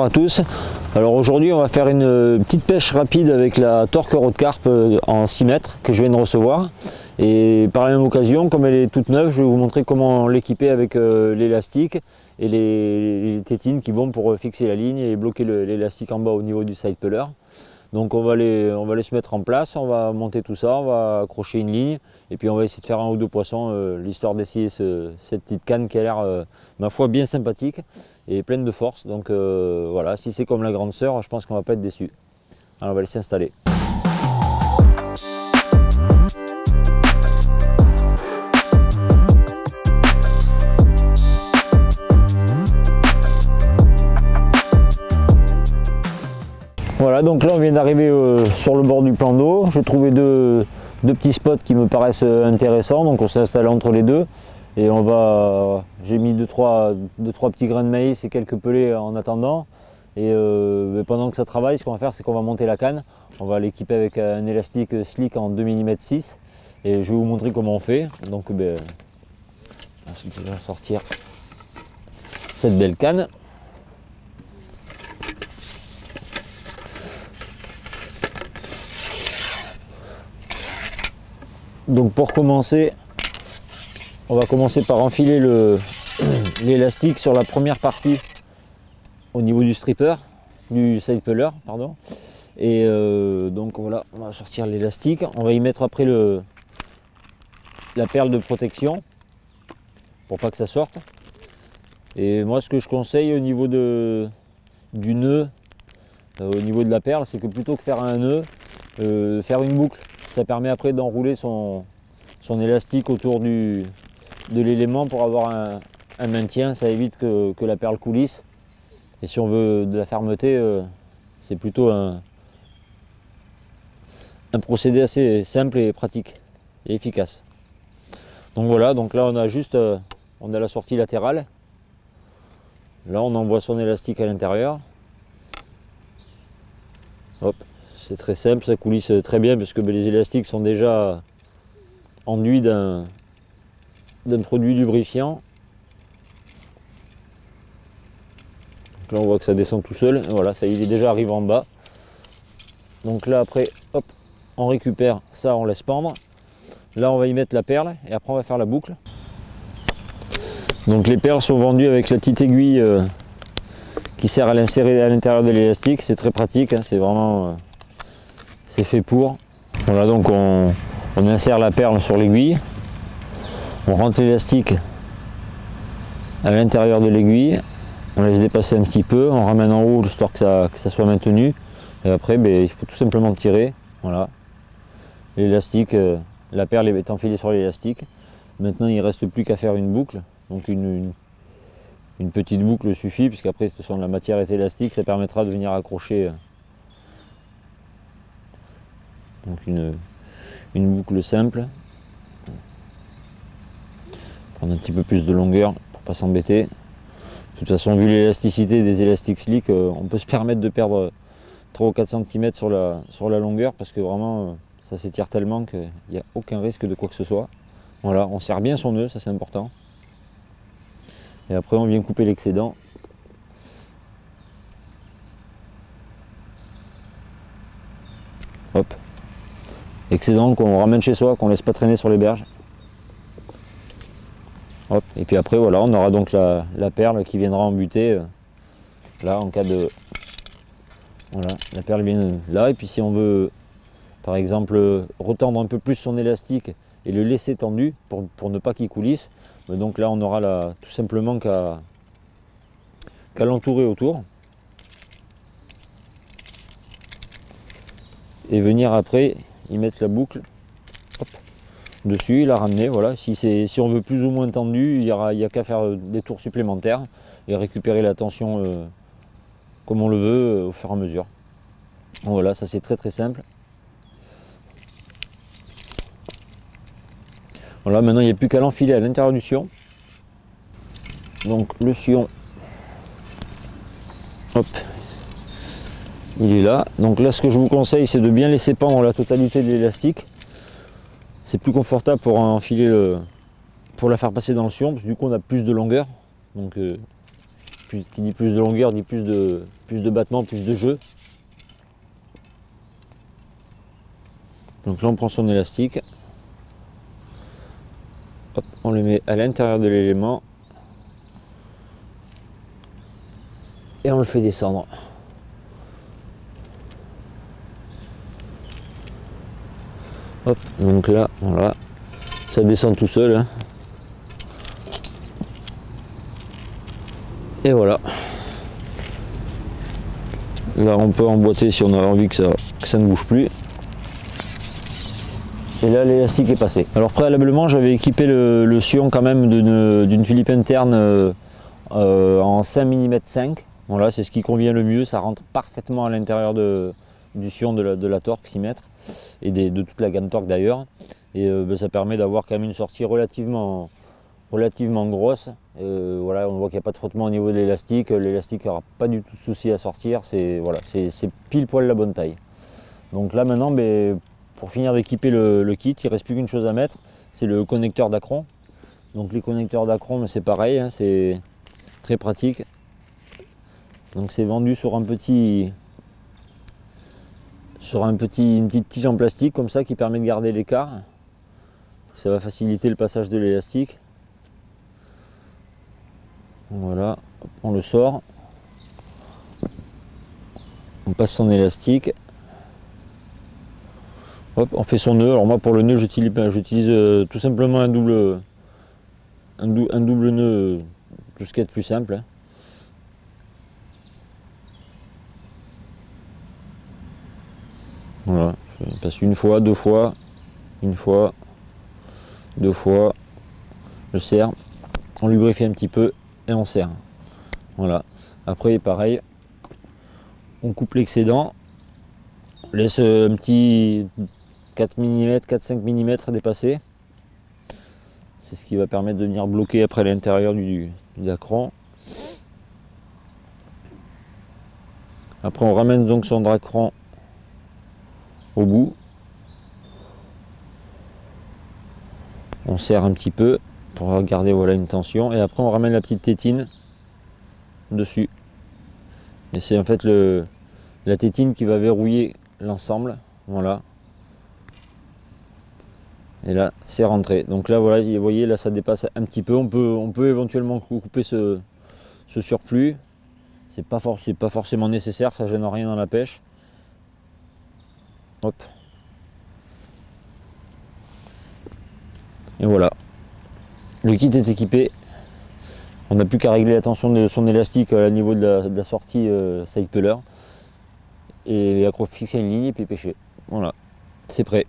bonjour à tous. Alors aujourd'hui on va faire une petite pêche rapide avec la Torque Rod Carp en 6 mètres que je viens de recevoir. Et par la même occasion, comme elle est toute neuve, je vais vous montrer comment l'équiper avec l'élastique et les tétines qui vont pour fixer la ligne et bloquer l'élastique en bas au niveau du side puller. Donc on va les se mettre en place, on va monter tout ça, on va accrocher une ligne et puis on va essayer de faire un ou deux poissons, l'histoire d'essayer cette petite canne qui a l'air, ma foi, bien sympathique et pleine de force. Donc voilà, si c'est comme la grande sœur, je pense qu'on va pas être déçu. Alors on va laisser installer. Voilà, donc là on vient d'arriver sur le bord du plan d'eau. J'ai trouvé deux petits spots qui me paraissent intéressants, donc on s'est installé entre les deux. Et j'ai mis deux trois petits grains de maïs et quelques pelets en attendant. Et pendant que ça travaille, ce qu'on va faire, c'est qu'on va monter la canne. On va l'équiper avec un élastique slick en 2 mm 6. Et je vais vous montrer comment on fait. Donc ensuite je vais sortir cette belle canne. Donc pour commencer, on va commencer par enfiler l'élastique sur la première partie au niveau du stripper, du side puller, pardon. Et donc voilà, on va sortir l'élastique. On va y mettre après la perle de protection pour pas que ça sorte. Et moi, ce que je conseille au niveau du nœud, au niveau de la perle, c'est que plutôt que faire un nœud, faire une boucle. Ça permet après d'enrouler son élastique autour de l'élément pour avoir un maintien. Ça évite que la perle coulisse. Et si on veut de la fermeté, c'est plutôt un procédé assez simple et pratique et efficace. Donc voilà, donc là on a la sortie latérale. Là on envoie son élastique à l'intérieur. Hop. C'est très simple, ça coulisse très bien parce que les élastiques sont déjà enduits d'un produit lubrifiant. Donc là on voit que ça descend tout seul, et voilà, ça il est déjà arrivé en bas. Donc là après, hop, on récupère ça, on laisse pendre. Là on va y mettre la perle et après on va faire la boucle. Donc les perles sont vendues avec la petite aiguille qui sert à l'insérer à l'intérieur de l'élastique. C'est très pratique, hein, c'est vraiment... c'est fait pour. Voilà, donc on insère la perle sur l'aiguille, on rentre l'élastique à l'intérieur de l'aiguille, on laisse dépasser un petit peu, on ramène en haut histoire que ça soit maintenu, et après il faut tout simplement tirer. Voilà, l'élastique, la perle est enfilée sur l'élastique. Maintenant il ne reste plus qu'à faire une boucle, donc une petite boucle suffit, puisqu'après de toute façon la matière est élastique, ça permettra de venir accrocher. Donc une boucle simple, prendre un petit peu plus de longueur pour pas s'embêter. De toute façon, vu l'élasticité des élastiques slick, on peut se permettre de perdre 3 ou 4 cm sur la longueur, parce que vraiment ça s'étire tellement qu'il n'y a aucun risque de quoi que ce soit. Voilà, on serre bien son nœud, ça c'est important. Et après on vient couper l'excédent. Hop. Excédent qu'on ramène chez soi, qu'on ne laisse pas traîner sur les berges. Hop. Et puis après voilà, on aura donc la perle qui viendra embuter là en cas de... Voilà, la perle vient là. Et puis si on veut par exemple retendre un peu plus son élastique et le laisser tendu pour ne pas qu'il coulisse, donc là on aura tout simplement qu'à l'entourer autour. Et venir après y mettre la boucle, hop, dessus, la ramener. Voilà. Si on veut plus ou moins tendu, il n'y a qu'à faire des tours supplémentaires et récupérer la tension comme on le veut au fur et à mesure. Donc voilà, ça c'est très très simple. Voilà, maintenant il n'y a plus qu'à l'enfiler à l'intérieur du sion. Donc le sion, hop, il est là. Donc là ce que je vous conseille, c'est de bien laisser pendre la totalité de l'élastique. C'est plus confortable pour enfiler pour la faire passer dans le sion, parce que du coup on a plus de longueur. Donc qui dit plus de longueur dit plus de battements, plus de jeu. Donc là on prend son élastique, hop, on le met à l'intérieur de l'élément et on le fait descendre. Hop, donc là, voilà, ça descend tout seul, hein. Et voilà. Là on peut emboîter si on a envie que ça ne bouge plus. Et là l'élastique est passé. Alors préalablement j'avais équipé le sillon quand même d'une tulipe interne en 5 mm 5. Voilà, c'est ce qui convient le mieux, ça rentre parfaitement à l'intérieur du sillon de la torque 6 mètres et de toute la gamme torque d'ailleurs. Et ça permet d'avoir quand même une sortie relativement grosse. Voilà, on voit qu'il n'y a pas de frottement au niveau de l'élastique n'aura pas du tout de souci à sortir, c'est pile poil la bonne taille. Donc là maintenant, pour finir d'équiper le kit, il ne reste plus qu'une chose à mettre, c'est le connecteur d'acron. Donc les connecteurs d'acron, c'est pareil, hein, c'est très pratique. Donc c'est vendu sur une petite tige en plastique comme ça qui permet de garder l'écart. Ça va faciliter le passage de l'élastique. Voilà, on le sort. On passe son élastique. Hop, on fait son nœud. Alors moi pour le nœud j'utilise tout simplement un double nœud, tout ce qui est de plus simple. Voilà, je passe une fois, deux fois, une fois, deux fois, je serre, on lubrifie un petit peu et on serre. Voilà, après pareil, on coupe l'excédent, on laisse un petit 4 mm, 4-5 mm dépasser. C'est ce qui va permettre de venir bloquer après l'intérieur du dacron. Après on ramène donc son dacron au bout. On serre un petit peu pour garder voilà, une tension. Et après on ramène la petite tétine dessus. Et c'est en fait la tétine qui va verrouiller l'ensemble. Voilà. Et là c'est rentré. Donc là voilà, vous voyez là ça dépasse un petit peu. On peut éventuellement couper ce surplus. C'est pas forcément nécessaire, ça gêne rien dans la pêche. Hop. Et voilà. Le kit est équipé. On n'a plus qu'à régler la tension de son élastique au niveau de la sortie side puller. Et fixer une ligne et puis pêcher. Voilà. C'est prêt.